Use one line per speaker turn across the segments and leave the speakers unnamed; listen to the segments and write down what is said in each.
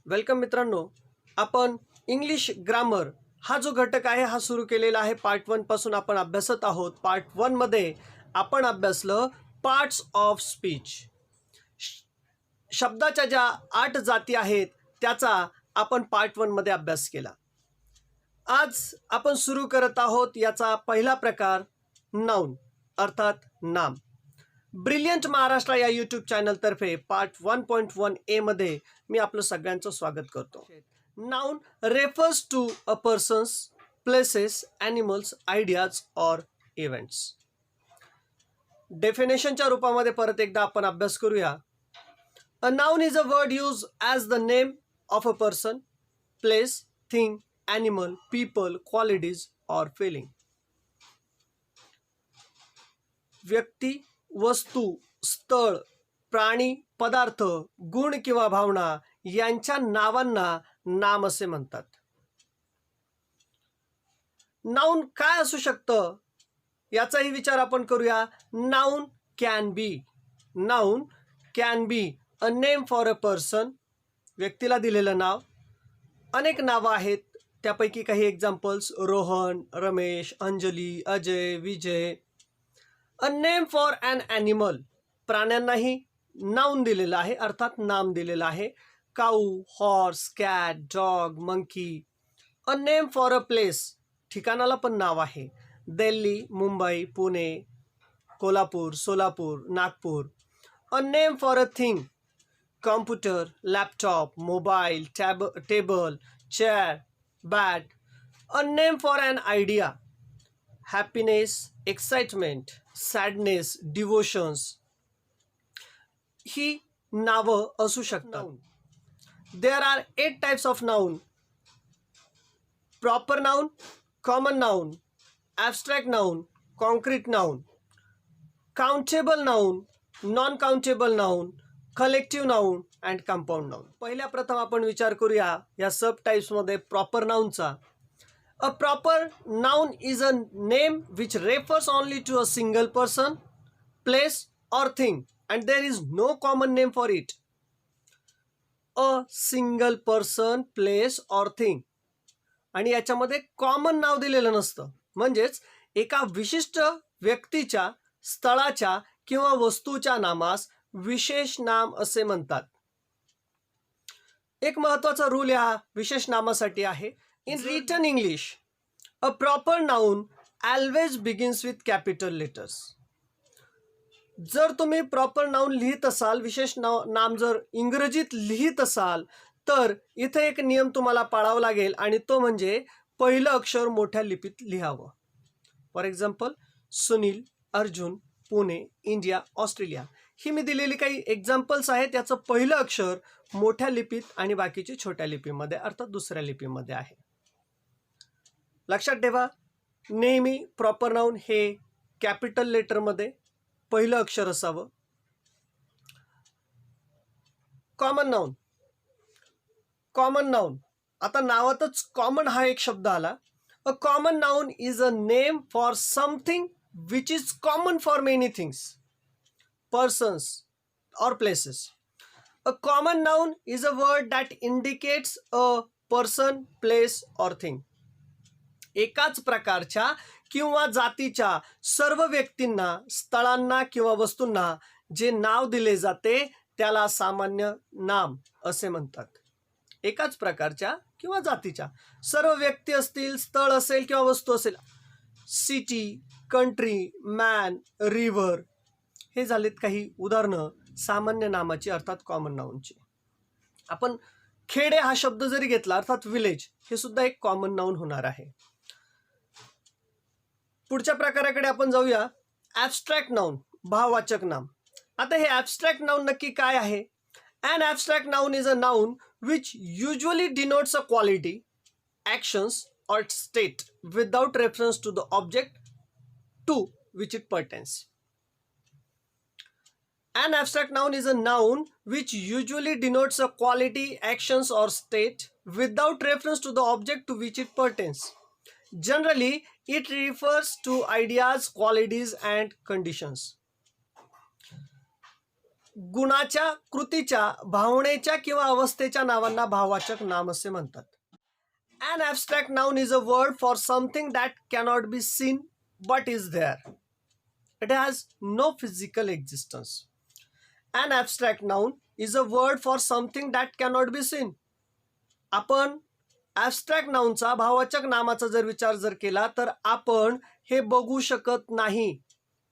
Welcome मित्रांनो, आपण English grammar हा जो घटक आहे हा सुरू केलेला आहे. पार्ट 1 पासून आपण अभ्यासत आहोत. पार्ट 1 मध्ये आपण अभ्यासलं पार्ट्स ऑफ स्पीच. शब्दाच्या ज्या 8 जाती आहेत त्याचा आपण पार्ट 1 मध्ये अभ्यास केला. आज आपण सुरू करत आहोत याचा पहिला प्रकार नाउन अर्थात नाम. ब्रिलियंट महाराष्ट्र या यूट्यूब चॅनलतर्फे पार्ट 1.1 ए मध्ये मी आपलं सगळ्यांचं स्वागत करतो. Noun refers to a persons, places, animals, ideas or events. डेफिनेशनच्या रूपामध्ये परत एकदा आपण अभ्यास करूया. A noun is a word use as the name of a person, place, thing, animal, people, qualities or feeling. व्यक्ती, वस्तू, स्थळ, प्राणी, पदार्थ, गुण किंवा भावना यांच्या नावांना नाम असे म्हणतात. नाउन काय असू शकतं याचाही विचार आपण करूया. Noun can be a name for a person, व्यक्तीला दिलेलं नाव. अनेक नावं आहेत, त्यापैकी काही examples Rohan, Ramesh, Anjali, Ajay, Vijay. A name for an animal, प्राण्यांनाही नाउन दिलेलं आहे अर्थात नाम दिलेलं आहे. Cow, horse, cat, dog, monkey. A name for a place, ठिकाणाला पण नाव आहे. Delhi, Mumbai, Pune, Kolhapur, Solapur, Nagpur. A name for a thing, computer, laptop, mobile, table, chair, bat. A name for an idea, happiness, excitement, sadness, devotions. ही नावं असू शकतात. There are 8 types of noun. Proper noun, common noun, abstract noun, concrete noun, countable noun, non countable noun, collective noun and compound noun. पहिल्या प्रथम आपण विचार करूया या सब टाइप्समध्ये प्रॉपर नाउनचा. A proper noun is a name which refers only to a single person, place or thing and there is no common name for it. A single person, place or thing. आणि याच्यामध्ये common नाव दिलेलं नसतं, म्हणजेच एका विशिष्ट व्यक्तीच्या, स्थळाच्या किंवा वस्तूच्या नामास विशेष नाम असे म्हणतात. एक महत्त्वाचा रूल या विशेष नामासाठी आहे. In written English, a proper noun always begins with capital letters. जर तुम्ही प्रॉपर नाउन लिहित असाल, विशेष नाम जर इंग्रजीत लिहित असाल तर इथे एक नियम तुम्हाला पाळावा लागेल आणि तो म्हणजे पहिलं अक्षर मोठ्या लिपीत लिहावं. For example Sunil, Arjun, Pune, India, Australia. ही मी दिलेली काही एक्झाम्पल्स आहेत. याचं पहिलं अक्षर मोठ्या लिपीत आणि बाकीची छोट्या लिपीमध्ये अर्थात दुसऱ्या लिपीमध्ये आहे. लक्षात ठेवा, नेहमी प्रॉपर नाउन हे कॅपिटल लेटरमध्ये पहिलं अक्षर असावं. कॉमन नाउन, आता नावातच कॉमन हा एक शब्द आला. A common noun is a name for something which is common for many things, persons or places. A common noun is a word that indicates a person, place or thing. एकाच प्रकारच्या किंवा जातीच्या सर्व व्यक्तींना, स्थळांना किंवा वस्तूंना जे नाव दिले जाते त्याला सामान्य नाम असे म्हणतात. एकाच प्रकारच्या किंवा जातीच्या सर्व व्यक्ती असतील, स्थळ असेल किंवा वस्तू असेल. सिटी, कंट्री, मॅन, रिव्हर हे झालेत काही उदाहरणं सामान्य नामाची अर्थात कॉमन नाउनची. आपण खेडे हा शब्द जरी घेतला अर्थात विलेज, हे सुद्धा एक कॉमन नाउन होणार आहे. पुढच्या प्रकाराकडे आपण जाऊया. ॲब्स्ट्रॅक्ट नाउन, भाववाचक नाम. आता हे ॲब्स्ट्रॅक्ट नाउन नक्की काय आहे? An abstract noun is a noun which usually denotes a quality, actions or state without reference to the object to which it pertains. An abstract noun is a noun which usually denotes a quality, actions or state without reference to the object to which it pertains. Generally, it refers to ideas, qualities and conditions. गुणाच्या, कृतीच्या, भावनेच्या किंवा अवस्थेच्या नावांना भाववाचक नाम असे म्हणतात. An abstract noun is a word for something that cannot be seen but is there. It has no physical existence. An abstract noun is a word for something that cannot be seen. आपण abstract नाउनचा भाववाचक नामाचा जर विचार केला तर आपण हे बघू शकत नाही,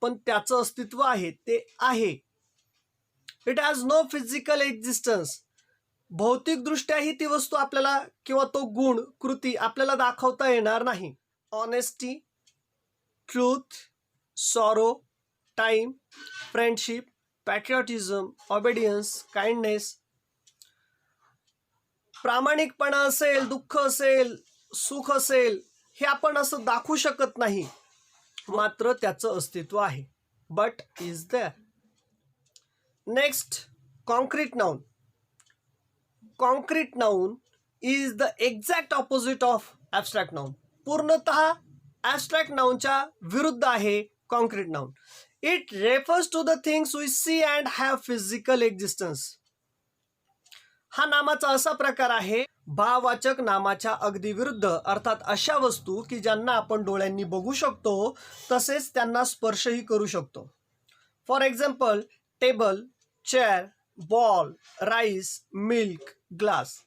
पण त्याचं अस्तित्व आहे, ते आहे. It has no physical existence. भौतिकदृष्ट्याही ती वस्तू आपल्याला किंवा तो गुण, कृती आपल्याला दाखवता येणार नाही. Honesty, truth, sorrow, time, friendship, patriotism, obedience, kindness. प्रामाणिकपणा असेल, दुःख असेल, सुख असेल, हे आपण असं दाखवू शकत नाही, मात्र त्याचं अस्तित्व आहे. But is there. Next, concrete noun. Concrete noun is the exact opposite of abstract noun. पूर्णतः ॲबस्ट्रॅक्ट नाउनच्या विरुद्ध आहे concrete noun. It refers to the things we see and have physical existence. हा नामाचा असा प्रकार आहे भाववाचक नामाच्या अगदी विरुद्ध, अर्थात अशा वस्तू की ज्यांना आपण डोळ्यांनी बघू शकतो तसेच त्यांना स्पर्शही करू शकतो. For example, table, chair, ball, rice, milk, glass.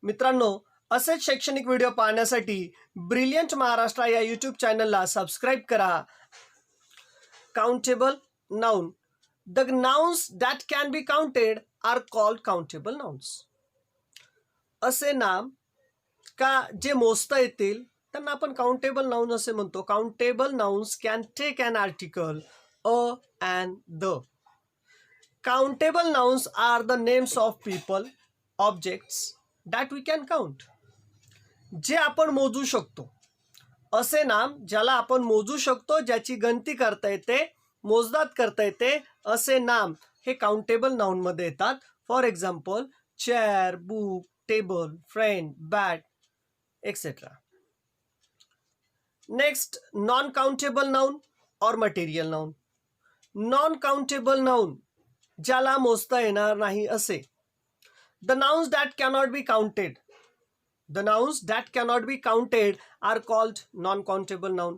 मित्रांनो, असेच शैक्षणिक व्हिडिओ पाहण्यासाठी ब्रिलियंट महाराष्ट्र या यूट्यूब चॅनलला सबस्क्राईब करा. Countable noun. The nouns that can be counted are called countable nouns. असे नाम का जे मोजता येतील त्यांना आपण काउंटेबल नाउन असे म्हणतो. Countable nouns can take an article, a and the. Countable nouns are the names of people, objects that we can count. जे आपण मोजू शकतो असे नाम, ज्याला आपण मोजू शकतो, ज्याची गणती करता येते, मोजदाद करता येते, असे नाम हे काउंटेबल नाउनमध्ये येतात. For example, chair, book, table, friend, bat, etcetera. Next, non countable noun or material noun. Non countable noun, ज्याला मोजता येणार नाही असे. The nouns that cannot be counted. The nouns that cannot be counted are called non countable noun.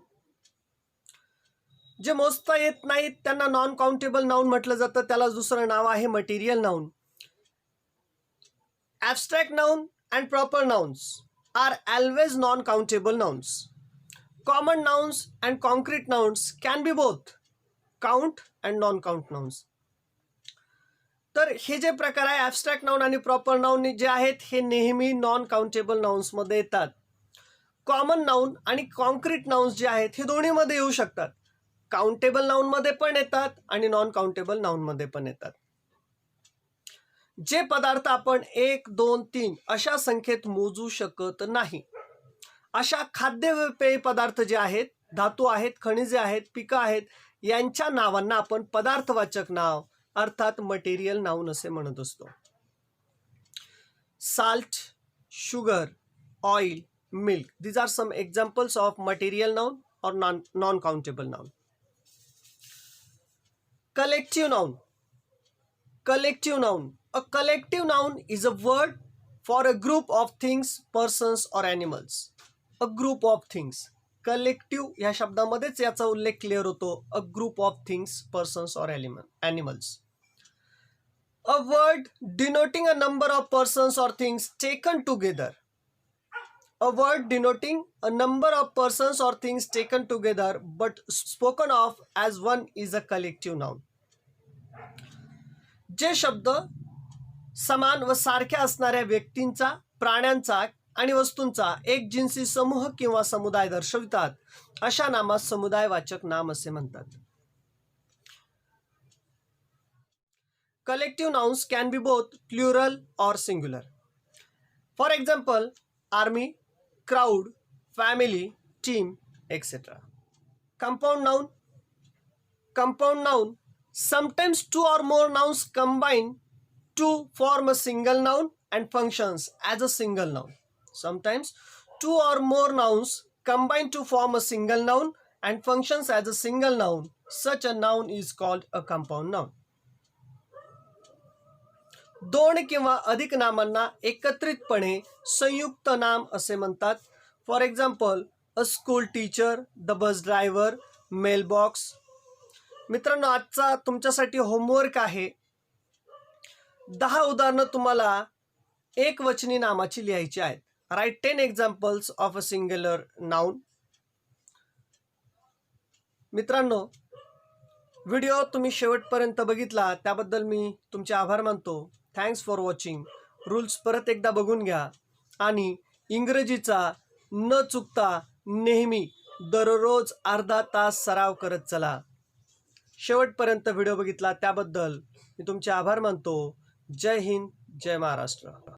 जे मोजता येत नाहीत त्यांना नॉन काउंटेबल नाउन म्हटलं जातं. त्याला दुसरं नाव आहे material noun. Abstract noun and proper nouns are always non countable nouns. Common nouns and concrete nouns can be both count and non count nouns. तर हे जे प्रकार आहे ॲबस्ट्रॅक्ट नाउन आणि प्रॉपर नाउन जे आहेत हे नेहमी नॉन काउंटेबल नाउन्समध्ये येतात. कॉमन नाउन आणि कॉन्क्रीट नाउन्स जे आहेत हे दोन्हीमध्ये येऊ शकतात. काउंटेबल नाउनमध्ये पण येतात आणि नॉन काउंटेबल नाउनमध्ये पण येतात. जे पदार्थ आपण 1, 2, 3 अशा संख्येत मोजू शकत नाही, अशा खाद्यपेय पदार्थ जे आहेत, धातू आहेत, खनिजे आहेत, पिकं आहेत, यांच्या नावांना आपण पदार्थवाचक नाव अर्थात मटेरियल नाउन असे म्हणत असतो. Salt, sugar, oil, milk, these are some examples of material noun or non countable noun. Collective noun. Collective noun. A collective noun is a word for a group of things, persons or animals. A group of things. Collective या शब्दामध्येच याचा उल्लेख clear होतो. A group of things, persons or animals. A word denoting a number of persons or things taken together. A word denoting a number of persons or things taken together but spoken of as one is a collective noun. जे शब्द समान व सारख्या असणाऱ्या व्यक्तींचा, प्राण्यांचा आणि वस्तूंचा एक जिन्सी समूह किंवा समुदाय दर्शवितात अशा नामास समुदायवाचक नाम असे म्हणतात. Collective nouns can be both plural or singular. For example, army, crowd, family, team, etc. Compound noun. Compound noun. Sometimes two or more nouns combine to form a single noun and functions as a single noun. Sometimes two or more nouns combine to form a single noun and functions as a single noun. Such a noun is called a compound noun. दोन किंवा अधिक नामांना एकत्रितपणे संयुक्त नाम असे म्हणतात. For example, a school teacher, the bus driver, mailbox. मित्रांनो, आजचा तुमच्यासाठी होमवर्क आहे. 10 उदाहरणं तुम्हाला एकवचनी नामाची लिहायची आहेत. Write 10 examples of a singular noun. मित्रांनो, व्हिडिओ तुम्ही शेवटपर्यंत बघितला त्याबद्दल मी तुमचे आभार मानतो. Thanks for watching. रूल्स परत एकदा बघून घ्या आणि इंग्रजीचा न चुकता नेहमी दररोज अर्धा तास सराव करत चला. शेवटपर्यंत व्हिडिओ बघितला त्याबद्दल मी तुमचे आभार मानतो. जय हिंद, जय महाराष्ट्र.